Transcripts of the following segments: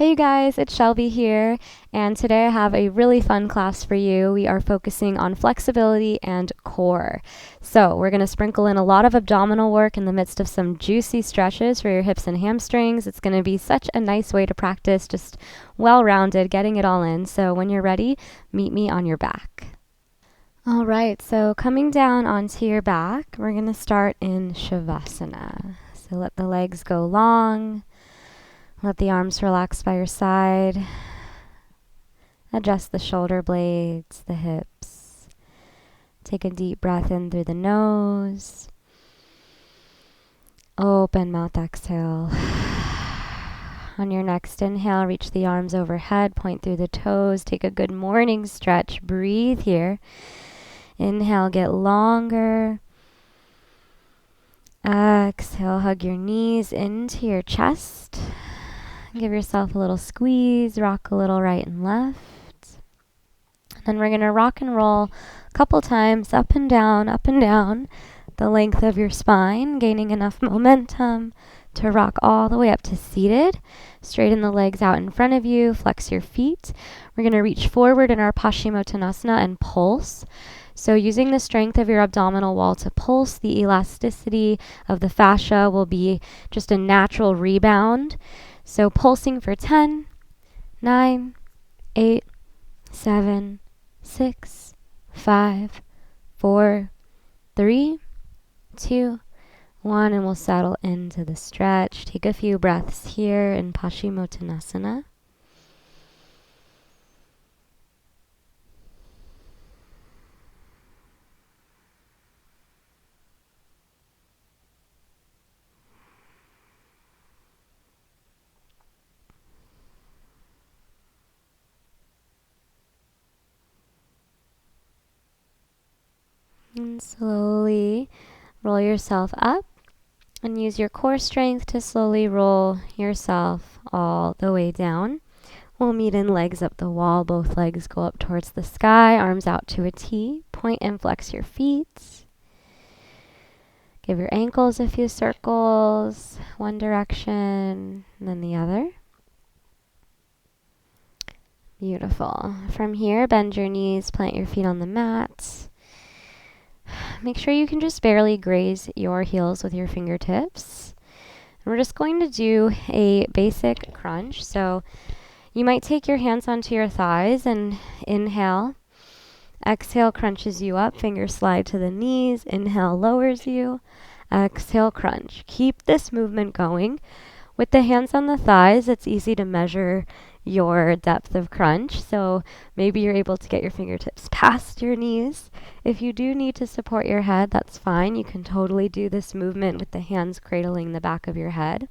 Hey you guys, it's Shelby here, and today I have a really fun class for you. We are focusing on flexibility and core. So we're going to sprinkle in a lot of abdominal work in the midst of some juicy stretches for your hips and hamstrings. It's going to be such a nice way to practice, just well-rounded, getting it all in. So when you're ready, meet me on your back. All right, so coming down onto your back, we're going to start in Shavasana. So let the legs go long. Let the arms relax by your side. Adjust the shoulder blades, the hips. Take a deep breath in through the nose. Open mouth, exhale. On your next inhale, reach the arms overhead, point through the toes. Take a good morning stretch. Breathe here. Inhale, get longer. Exhale, hug your knees into your chest. Give yourself a little squeeze, rock a little right and left. Then we're going to rock and roll a couple times up and down, the length of your spine, gaining enough momentum to rock all the way up to seated. Straighten the legs out in front of you, flex your feet. We're going to reach forward in our Paschimottanasana and pulse. So using the strength of your abdominal wall to pulse, the elasticity of the fascia will be just a natural rebound. So pulsing for 10, 9, 8, 7, 6, 5, 4, 3, 2, 1, and we'll settle into the stretch. Take a few breaths here in Paschimottanasana. And slowly roll yourself up and use your core strength to slowly roll yourself all the way down. We'll meet in legs up the wall. Both legs go up towards the sky, arms out to a T. Point and flex your feet. Give your ankles a few circles, one direction, and then the other. Beautiful. From here, bend your knees, plant your feet on the mat. Make sure you can just barely graze your heels with your fingertips. And we're just going to do a basic crunch. So you might take your hands onto your thighs and inhale. Exhale crunches you up. Fingers slide to the knees. Inhale lowers you. Exhale crunch. Keep this movement going. With the hands on the thighs, it's easy to measure your depth of crunch. So maybe you're able to get your fingertips past your knees. If you do need to support your head, that's fine. You can totally do this movement with the hands cradling the back of your head.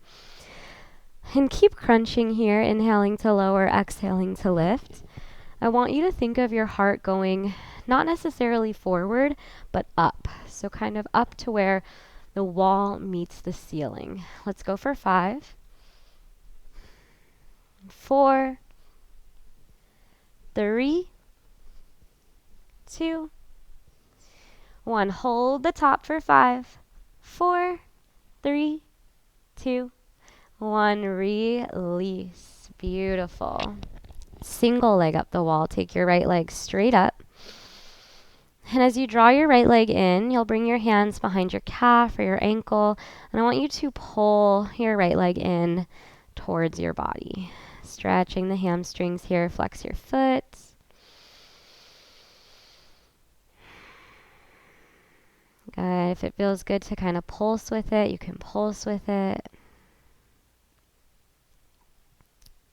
And keep crunching here, inhaling to lower, exhaling to lift. I want you to think of your heart going not necessarily forward, but up. So kind of up to where the wall meets the ceiling. Let's go for 5. 4, 3, 2, 1. Hold the top for 5, 4, 3, 2, 1. Release. Beautiful. Single leg up the wall. Take your right leg straight up. And as you draw your right leg in, you'll bring your hands behind your calf or your ankle. And I want you to pull your right leg in towards your body. Stretching the hamstrings here. Flex your foot. Good. If it feels good to kind of pulse with it, you can pulse with it.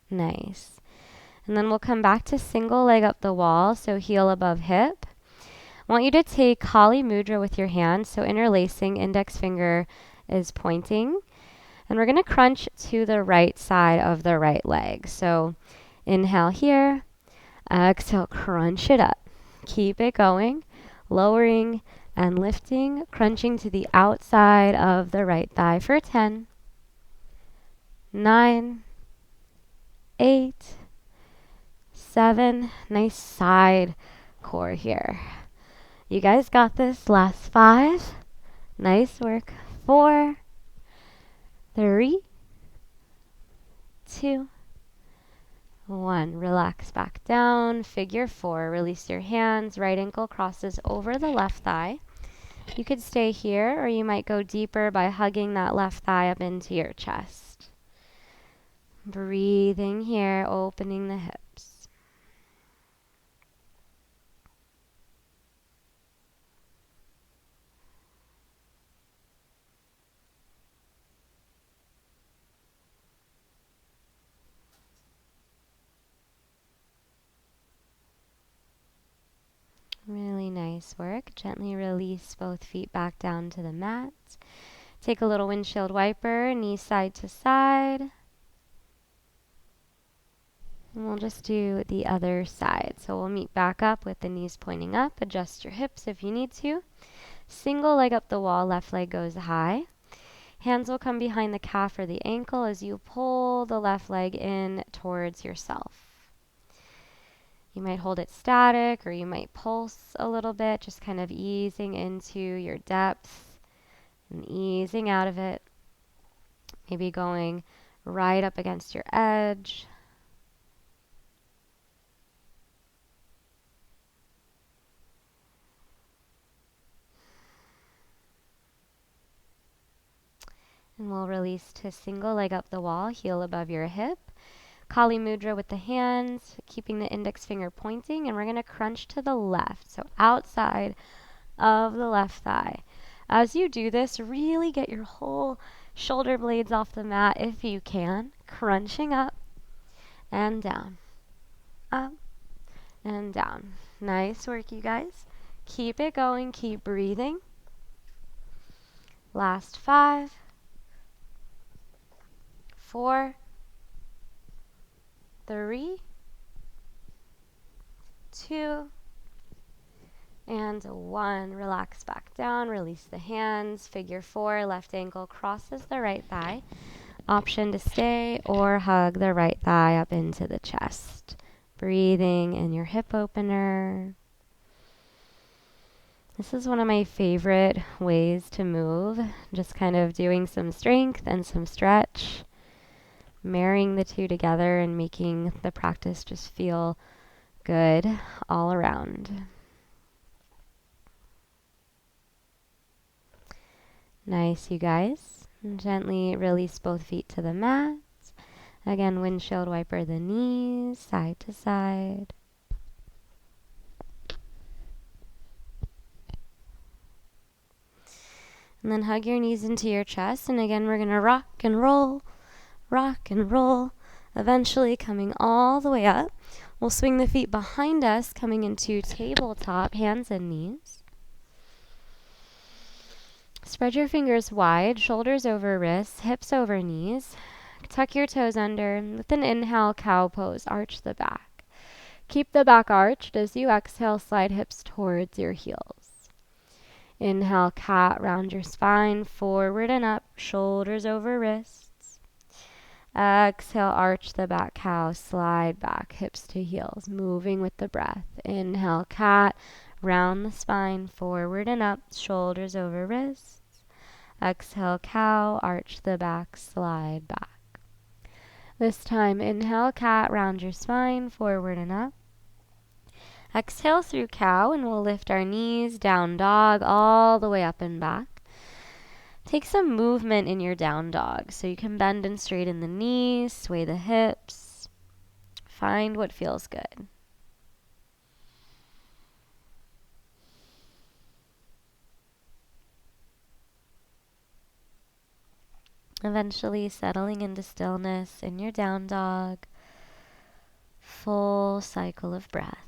Nice. And then we'll come back to single leg up the wall, so heel above hip. I want you to take Kali Mudra with your hands, so interlacing, index finger is pointing. And we're going to crunch to the right side of the right leg. So inhale here, exhale, crunch it up. Keep it going, lowering and lifting, crunching to the outside of the right thigh for 10, 9, 8, 7. Nice side core here. You guys got this. Last 5. Nice work. 4, 3, 2, 1. Relax back down. Figure 4. Release your hands. Right ankle crosses over the left thigh. You could stay here, or you might go deeper by hugging that left thigh up into your chest. Breathing here, opening the hips. Really nice work. Gently release both feet back down to the mat. Take a little windshield wiper, knees side to side. And we'll just do the other side. So we'll meet back up with the knees pointing up. Adjust your hips if you need to. Single leg up the wall, left leg goes high. Hands will come behind the calf or the ankle as you pull the left leg in towards yourself. You might hold it static, or you might pulse a little bit, just kind of easing into your depth and easing out of it. Maybe going right up against your edge. And we'll release to single leg up the wall, heel above your hip. Kali Mudra with the hands, keeping the index finger pointing, and we're going to crunch to the left, so outside of the left thigh. As you do this, really get your whole shoulder blades off the mat if you can, crunching up and down, up and down. Nice work, you guys. Keep it going, keep breathing. Last 5, 4, 3, 2, and 1. Relax back down, release the hands. Figure 4, left ankle crosses the right thigh. Option to stay or hug the right thigh up into the chest. Breathing in your hip opener. This is one of my favorite ways to move, just kind of doing some strength and some stretch, marrying the two together and making the practice just feel good all around. Nice, you guys. And gently release both feet to the mat. Again, windshield wiper the knees, side to side. And then hug your knees into your chest. And again, we're going to rock and roll, eventually coming all the way up. We'll swing the feet behind us, coming into tabletop, hands and knees. Spread your fingers wide, shoulders over wrists, hips over knees. Tuck your toes under. With an inhale, cow pose, arch the back. Keep the back arched as you exhale, slide hips towards your heels. Inhale, cat, round your spine, forward and up, shoulders over wrists. Exhale, arch the back, cow, slide back, hips to heels, moving with the breath. Inhale, cat, round the spine, forward and up, shoulders over wrists. Exhale, cow, arch the back, slide back. This time, inhale, cat, round your spine, forward and up. Exhale through cow, and we'll lift our knees, down dog, all the way up and back. Take some movement in your down dog, so you can bend and straighten the knees, sway the hips. Find what feels good. Eventually settling into stillness in your down dog. Full cycle of breath.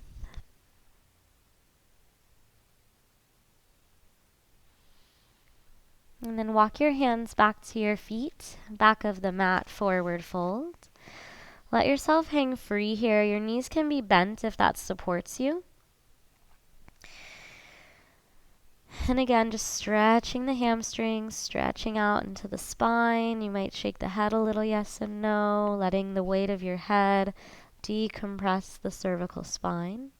And then walk your hands back to your feet, back of the mat, forward fold. Let yourself hang free here. Your knees can be bent if that supports you. And again, just stretching the hamstrings, stretching out into the spine. You might shake the head a little, yes and no, letting the weight of your head decompress the cervical spine.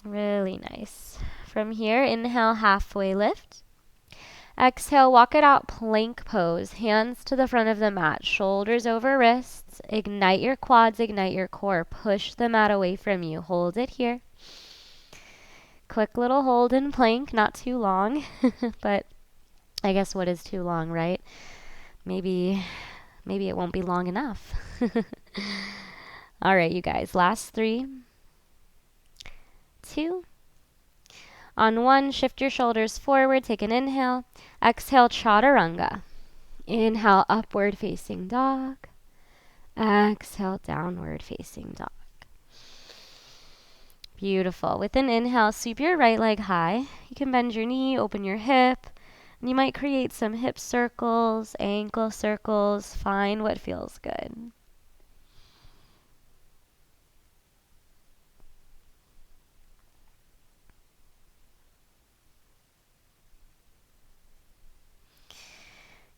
Really nice. From here, inhale, halfway lift. Exhale, walk it out, plank pose. Hands to the front of the mat, shoulders over wrists. Ignite your quads, ignite your core. Push the mat away from you. Hold it here. Quick little hold in plank, not too long, but I guess what is too long, right? Maybe it won't be long enough. All right, you guys, last 3, 2, on 1, shift your shoulders forward, take an inhale. Exhale, chaturanga. Inhale, upward facing dog. Exhale, downward facing dog. Beautiful. With an inhale, sweep your right leg high. You can bend your knee, open your hip. And you might create some hip circles, ankle circles. Find what feels good.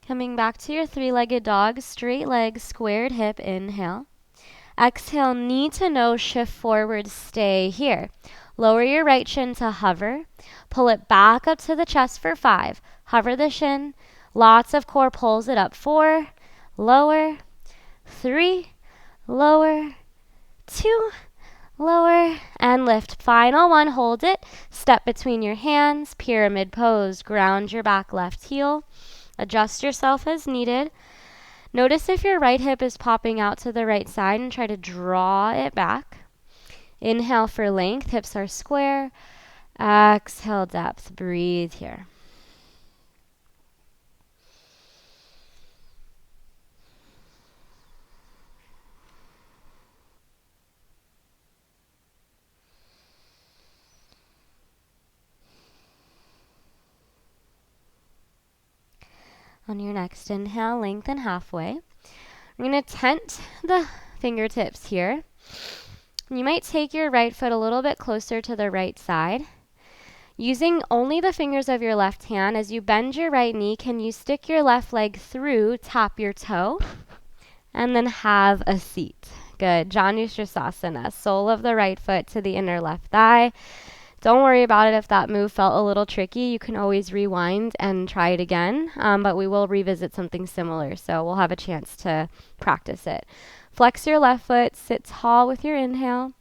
Coming back to your 3-legged dog, straight leg, squared hip, inhale. Exhale, knee to nose, shift forward, stay here. Lower your right shin to hover. Pull it back up to the chest for 5. Hover the shin. Lots of core pulls it up. 4, lower, 3, lower, 2, lower, and lift. Final 1, hold it. Step between your hands, pyramid pose. Ground your back left heel. Adjust yourself as needed. Notice if your right hip is popping out to the right side and try to draw it back. Inhale for length, hips are square. Exhale, depth. Breathe here. On your next inhale, lengthen halfway. We're going to tent the fingertips here. You might take your right foot a little bit closer to the right side. Using only the fingers of your left hand, as you bend your right knee, can you stick your left leg through, tap your toe, and then have a seat. Good. Janushirasana, sole of the right foot to the inner left thigh. Don't worry about it if that move felt a little tricky. You can always rewind and try it again, but we will revisit something similar, so we'll have a chance to practice it. Flex your left foot, sit tall with your inhale,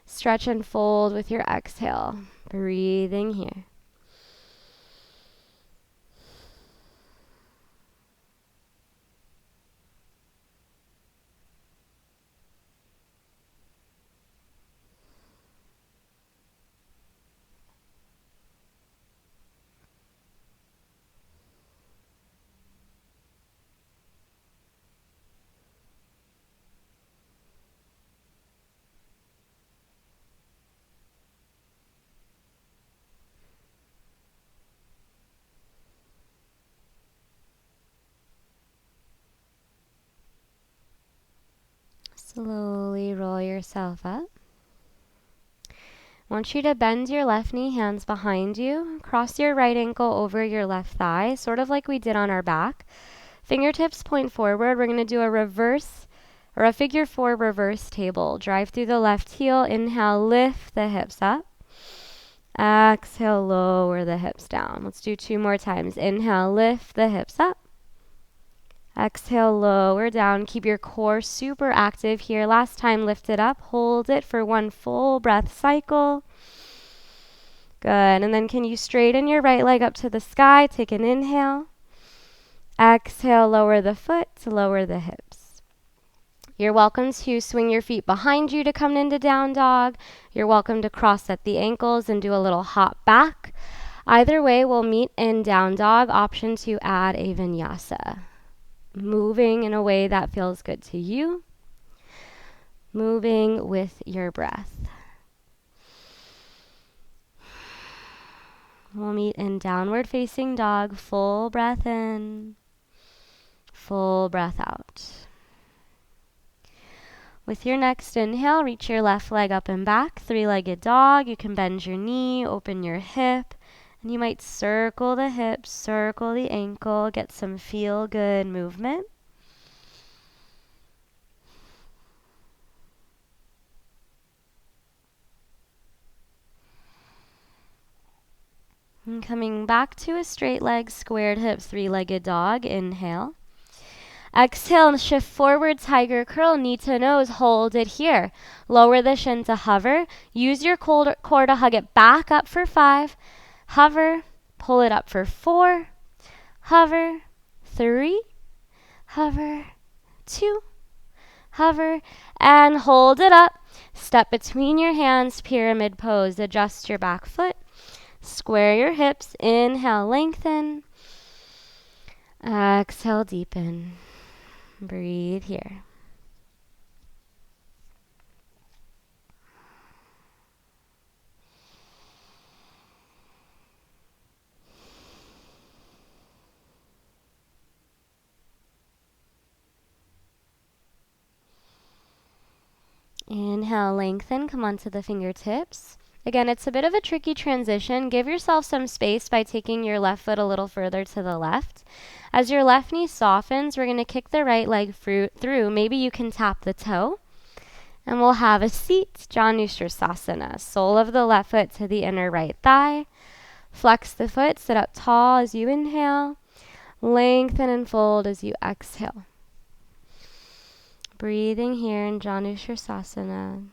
stretch and fold with your exhale. Breathing here. Slowly roll yourself up. I want you to bend your left knee, hands behind you. Cross your right ankle over your left thigh, sort of like we did on our back. Fingertips point forward. We're going to do a reverse or a figure 4 reverse table. Drive through the left heel. Inhale, lift the hips up. Exhale, lower the hips down. Let's do 2 more times. Inhale, lift the hips up. Exhale, lower down. Keep your core super active here. Last time, lift it up. Hold it for 1 full breath cycle. Good. And then can you straighten your right leg up to the sky? Take an inhale. Exhale, lower the foot, lower the hips. You're welcome to swing your feet behind you to come into down dog. You're welcome to cross at the ankles and do a little hop back. Either way, we'll meet in down dog. Option to add a vinyasa. Moving in a way that feels good to you. Moving with your breath. We'll meet in downward facing dog. Full breath in. Full breath out. With your next inhale, reach your left leg up and back. 3-legged dog. You can bend your knee, open your hip. And you might circle the hips, circle the ankle, get some feel-good movement. And coming back to a straight leg, squared hips, three-legged dog. Inhale. Exhale, shift forward, tiger curl, knee to nose, hold it here. Lower the shin to hover. Use your core to hug it back up for 5. Hover, pull it up for 4. Hover, 3. Hover, 2. Hover, and hold it up. Step between your hands, pyramid pose. Adjust your back foot. Square your hips. Inhale, lengthen. Exhale, deepen. Breathe here. Inhale, lengthen, come onto the fingertips. Again, it's a bit of a tricky transition. Give yourself some space by taking your left foot a little further to the left. As your left knee softens, we're going to kick the right leg through. Maybe you can tap the toe. And we'll have a seat, Janushirasana. Sole of the left foot to the inner right thigh. Flex the foot, sit up tall as you inhale. Lengthen and fold as you exhale. Breathing here in Janushirasana.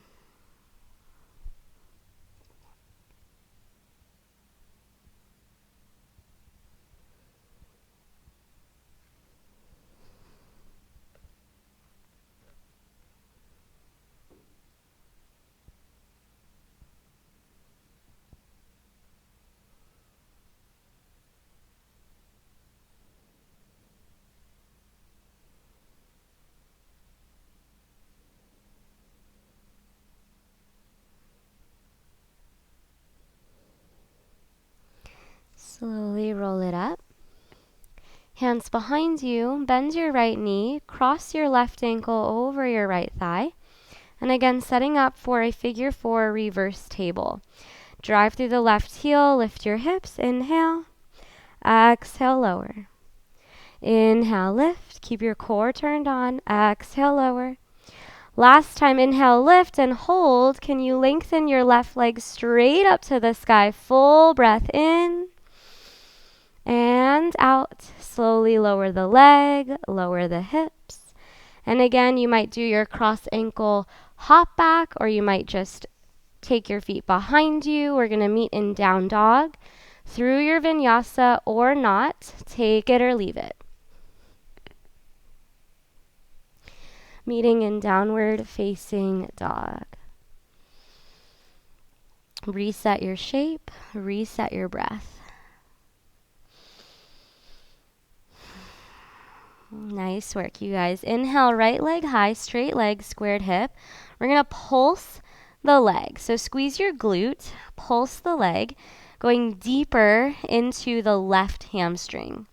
Slowly roll it up. Hands behind you, bend your right knee, cross your left ankle over your right thigh. And again, setting up for a figure 4 reverse table. Drive through the left heel, lift your hips, inhale. Exhale, lower. Inhale, lift, keep your core turned on. Exhale, lower. Last time, inhale, lift and hold. Can you lengthen your left leg straight up to the sky? Full breath in. And out. Slowly lower the leg, lower the hips. And again, you might do your cross ankle hop back, or you might just take your feet behind you. We're going to meet in down dog. Through your vinyasa or not, take it or leave it. Meeting in downward facing dog. Reset your shape, reset your breath. Nice work, you guys. Inhale, right leg high, straight leg, squared hip. We're going to pulse the leg. So squeeze your glute, pulse the leg, going deeper into the left hamstring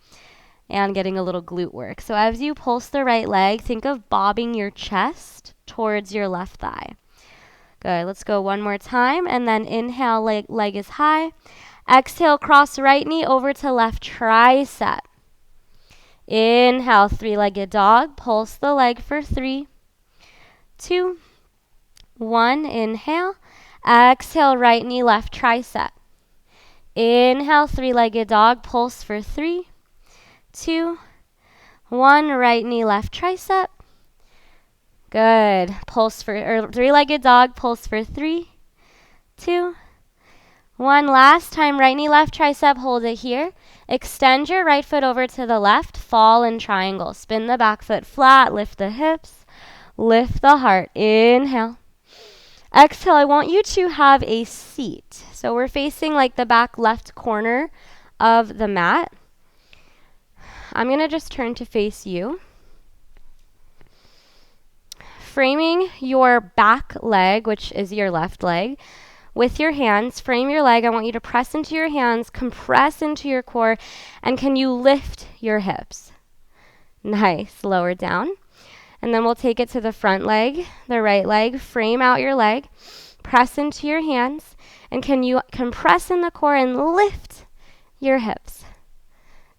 and getting a little glute work. So as you pulse the right leg, think of bobbing your chest towards your left thigh. Good. Let's go one more time. And then inhale, leg is high. Exhale, cross right knee over to left tricep. Inhale, three-legged dog. Pulse the leg for 3, 2, 1. Inhale. Exhale, right knee, left tricep. Inhale, three-legged dog. Pulse for 3, 2, 1. Right knee, left tricep. Good. Pulse for three-legged dog. Pulse for 3, 2, 1. Last time, right knee, left tricep. Hold it here. Extend your right foot over to the left. Fall in triangle. Spin the back foot flat. Lift the hips. Lift the heart. Inhale. Exhale. I want you to have a seat. So we're facing like the back left corner of the mat. I'm going to just turn to face you. Framing your back leg, which is your left leg, with your hands, frame your leg. I want you to press into your hands, compress into your core, and can you lift your hips? Nice. Lower down. And then we'll take it to the front leg, the right leg. Frame out your leg, press into your hands, and can you compress in the core and lift your hips?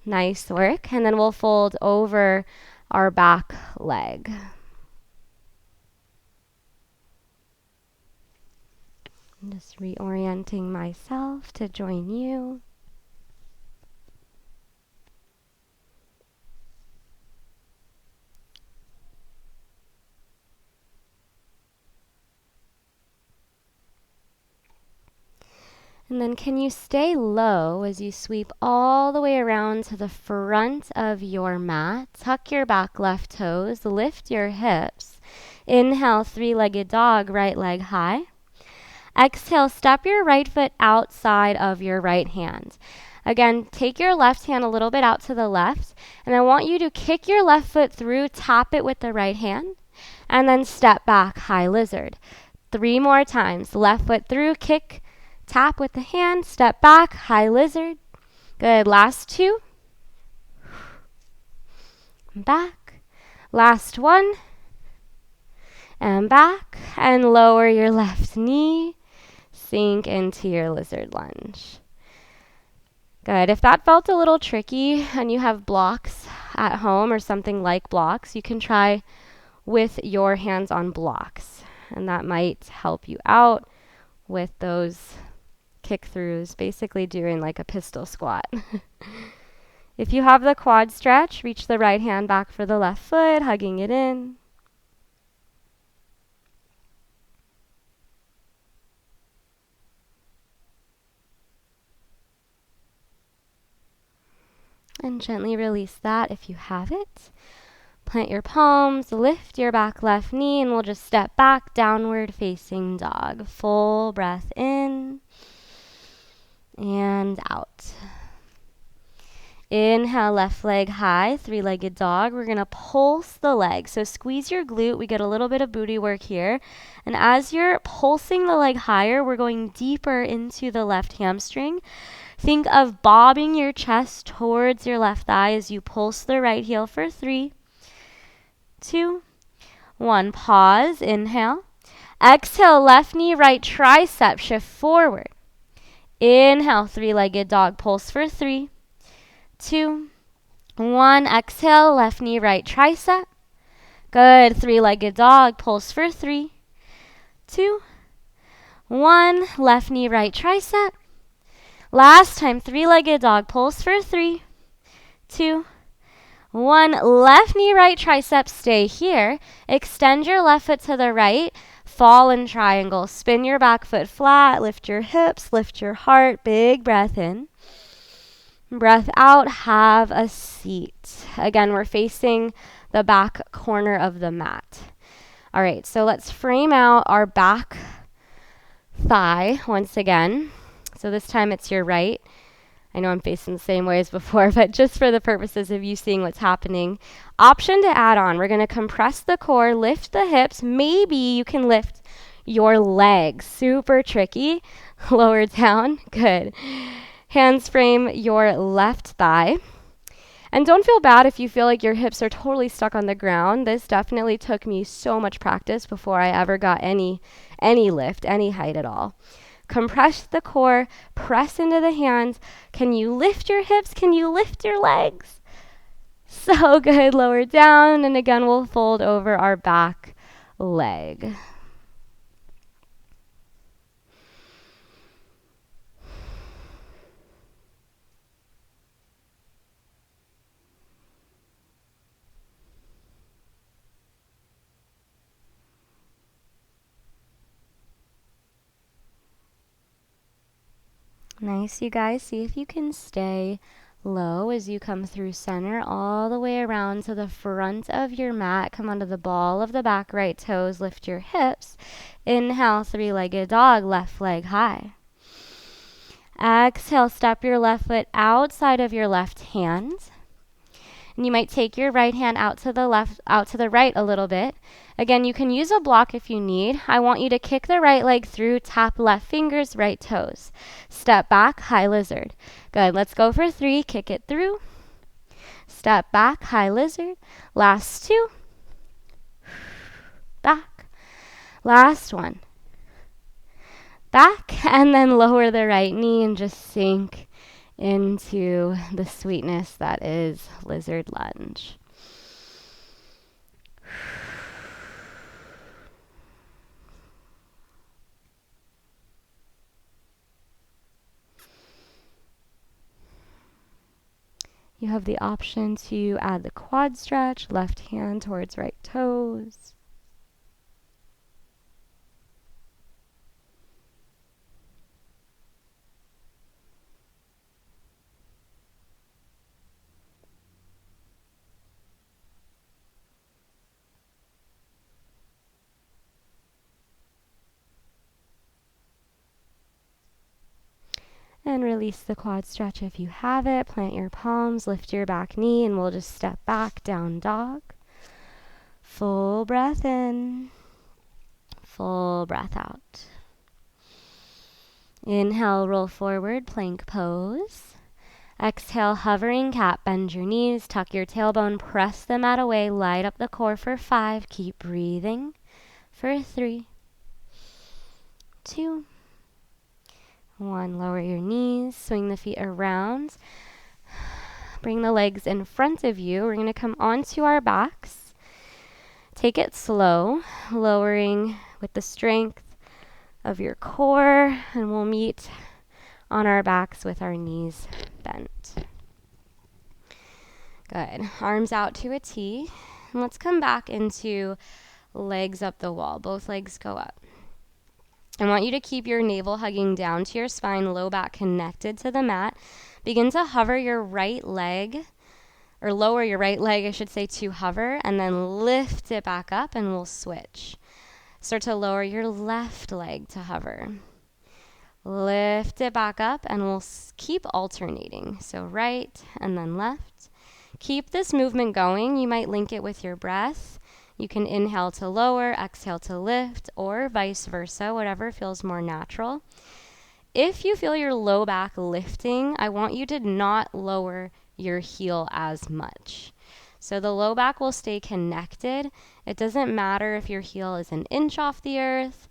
Nice work. And then we'll fold over our back leg. I'm just reorienting myself to join you. And then can you stay low as you sweep all the way around to the front of your mat? Tuck your back left toes, lift your hips. Inhale, three-legged dog, right leg high. Exhale, step your right foot outside of your right hand. Again, take your left hand a little bit out to the left, and I want you to kick your left foot through, tap it with the right hand, and then step back, high lizard. 3 more times. Left foot through, kick, tap with the hand, step back, high lizard. Good. Last 2. Back. Last 1. And back. And lower your left knee. Sink into your lizard lunge. Good. If that felt a little tricky and you have blocks at home or something like blocks, you can try with your hands on blocks. And that might help you out with those kick throughs, basically doing like a pistol squat. If you have the quad stretch, reach the right hand back for the left foot, hugging it in. And gently release that if you have it. Plant your palms, lift your back left knee, and we'll just step back, downward facing dog. Full breath in and out. Inhale, left leg high, three-legged dog. We're going to pulse the leg. So squeeze your glute. We get a little bit of booty work here. And as you're pulsing the leg higher, we're going deeper into the left hamstring. Think of bobbing your chest towards your left thigh as you pulse the right heel for 3, 2, 1. Pause. Inhale. Exhale, left knee, right tricep. Shift forward. Inhale, three-legged dog. Pulse for 3, 2, 1. Exhale, left knee, right tricep. Good. Three-legged dog. Pulse for 3, 2, 1. Left knee, right tricep. Last time, three-legged dog. Pulse for 3, 2, 1. Left knee, right tricep. Stay here. Extend your left foot to the right. Fall in triangle. Spin your back foot flat. Lift your hips. Lift your heart. Big breath in. Breath out. Have a seat. Again, we're facing the back corner of the mat. All right, so let's frame out our back thigh once again. So this time it's your right. I know I'm facing the same way as before, but just for the purposes of you seeing what's happening. Option to add on. We're going to compress the core, lift the hips. Maybe you can lift your legs. Super tricky. Lower down. Good. Hands frame your left thigh. And don't feel bad if you feel like your hips are totally stuck on the ground. This definitely took me so much practice before I ever got any lift, any height at all. Compress the core, press into the hands. Can you lift your hips? Can you lift your legs? So good. Lower down. And again, we'll fold over our back leg. Nice, you guys. See if you can stay low as you come through center all the way around to the front of your mat. Come onto the ball of the back right toes. Lift your hips. Inhale, three-legged dog, left leg high. Exhale, step your left foot outside of your left hand. And you might take your right hand out to the right a little bit. Again, you can use a block if you need. I want you to kick the right leg through, tap left fingers, right toes. Step back, high lizard. Good. Let's go for 3. Kick it through. Step back, high lizard. Last 2. Back. Last 1. Back. And then lower the right knee and just sink into the sweetness that is lizard lunge. You have the option to add the quad stretch, left hand towards right toes. And release the quad stretch if you have it. Plant your palms, lift your back knee, and we'll just step back, down dog. Full breath in, full breath out. Inhale, roll forward, plank pose. Exhale, hovering cat, bend your knees, tuck your tailbone, press the mat away, light up the core for 5. Keep breathing for 3, 2, 1. Lower your knees, swing the feet around. Bring the legs in front of you. We're going to come onto our backs. Take it slow, lowering with the strength of your core, and we'll meet on our backs with our knees bent. Good. Arms out to a T. And let's come back into legs up the wall. Both legs go up. I want you to keep your navel hugging down to your spine, low back connected to the mat. Begin to hover your right leg, or lower your right leg, I should say, to hover, and then lift it back up, and we'll switch. Start to lower your left leg to hover. Lift it back up, and we'll keep alternating. So right and then left. Keep this movement going. You might link it with your breath. You can inhale to lower, exhale to lift, or vice versa, whatever feels more natural. If you feel your low back lifting, I want you to not lower your heel as much. So the low back will stay connected. It doesn't matter if your heel is an inch off the earth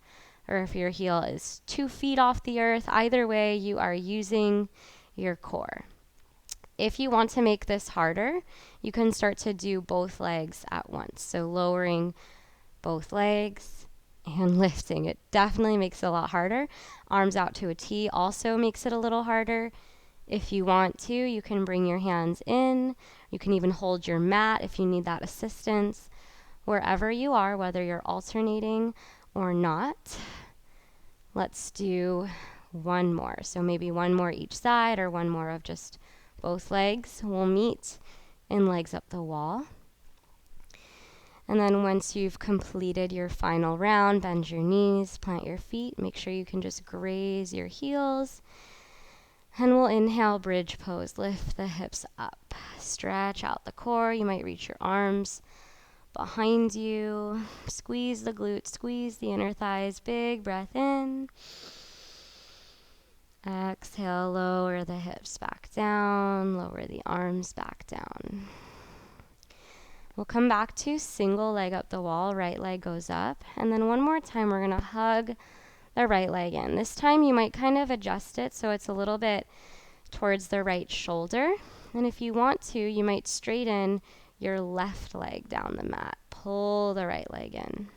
or if your heel is 2 feet off the earth. Either way, you are using your core. If you want to make this harder, you can start to do both legs at once. So lowering both legs and lifting. It definitely makes it a lot harder. Arms out to a T also makes it a little harder. If you want to, you can bring your hands in. You can even hold your mat if you need that assistance. Wherever you are, whether you're alternating or not, let's do one more. So maybe one more each side or one more of just both legs. We'll meet in legs up the wall. And then once you've completed your final round, bend your knees, plant your feet. Make sure you can just graze your heels. And we'll inhale, bridge pose. Lift the hips up. Stretch out the core. You might reach your arms behind you. Squeeze the glutes, squeeze the inner thighs. Big breath in. Exhale, lower the hips back down. Lower the arms back down. We'll come back to single leg up the wall. Right leg goes up. And then one more time, we're going to hug the right leg in. This time you might kind of adjust it so it's a little bit towards the right shoulder. And if you want to, you might straighten your left leg down the mat. Pull the right leg in.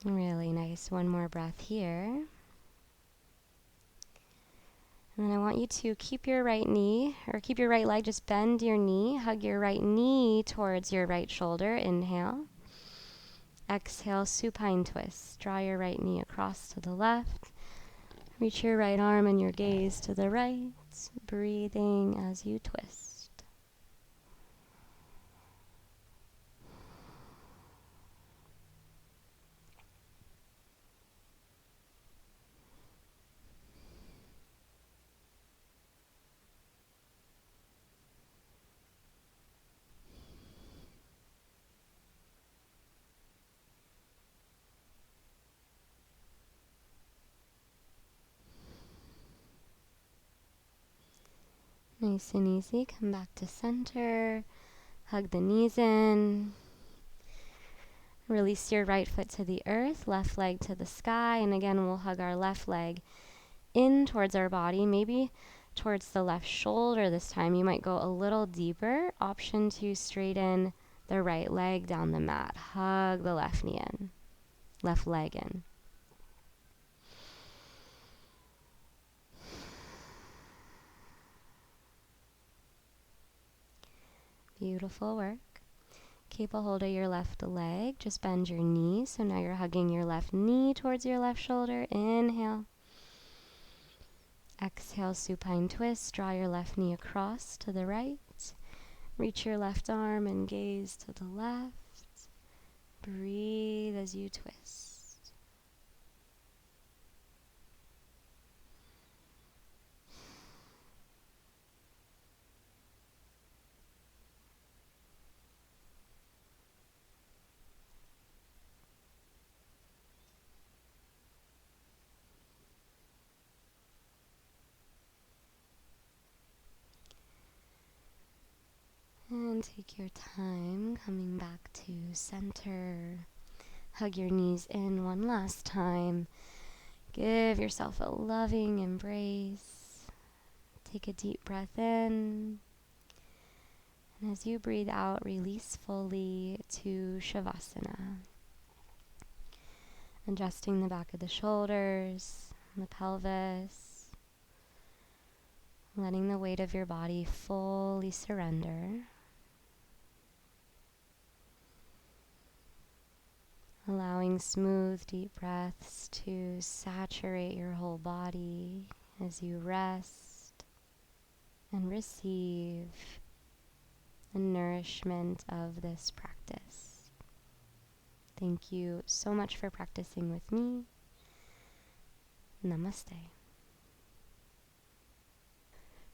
Really nice. One more breath here. And then I want you to keep your right knee, or keep your right leg, just bend your knee, hug your right knee towards your right shoulder. Inhale. Exhale, supine twist. Draw your right knee across to the left. Reach your right arm and your gaze to the right, breathing as you twist. Nice and easy. Come back to center. Hug the knees in. Release your right foot to the earth, left leg to the sky. And again, we'll hug our left leg in towards our body, maybe towards the left shoulder this time. You might go a little deeper. Option to straighten the right leg down the mat. Hug the left knee in, left leg in. Beautiful work. Keep a hold of your left leg. Just bend your knee. So now you're hugging your left knee towards your left shoulder. Inhale. Exhale, supine twist. Draw your left knee across to the right. Reach your left arm and gaze to the left. Breathe as you twist. And take your time coming back to center. Hug your knees in one last time. Give yourself a loving embrace. Take a deep breath in. And as you breathe out, release fully to Shavasana. Adjusting the back of the shoulders, the pelvis. Letting the weight of your body fully surrender. Allowing smooth, deep breaths to saturate your whole body as you rest and receive the nourishment of this practice. Thank you so much for practicing with me. Namaste.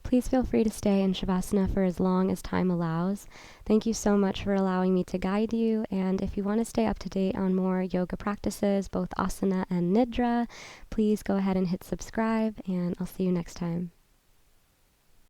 Please feel free to stay in Shavasana for as long as time allows. Thank you so much for allowing me to guide you. And if you want to stay up to date on more yoga practices, both asana and nidra, please go ahead and hit subscribe, and I'll see you next time.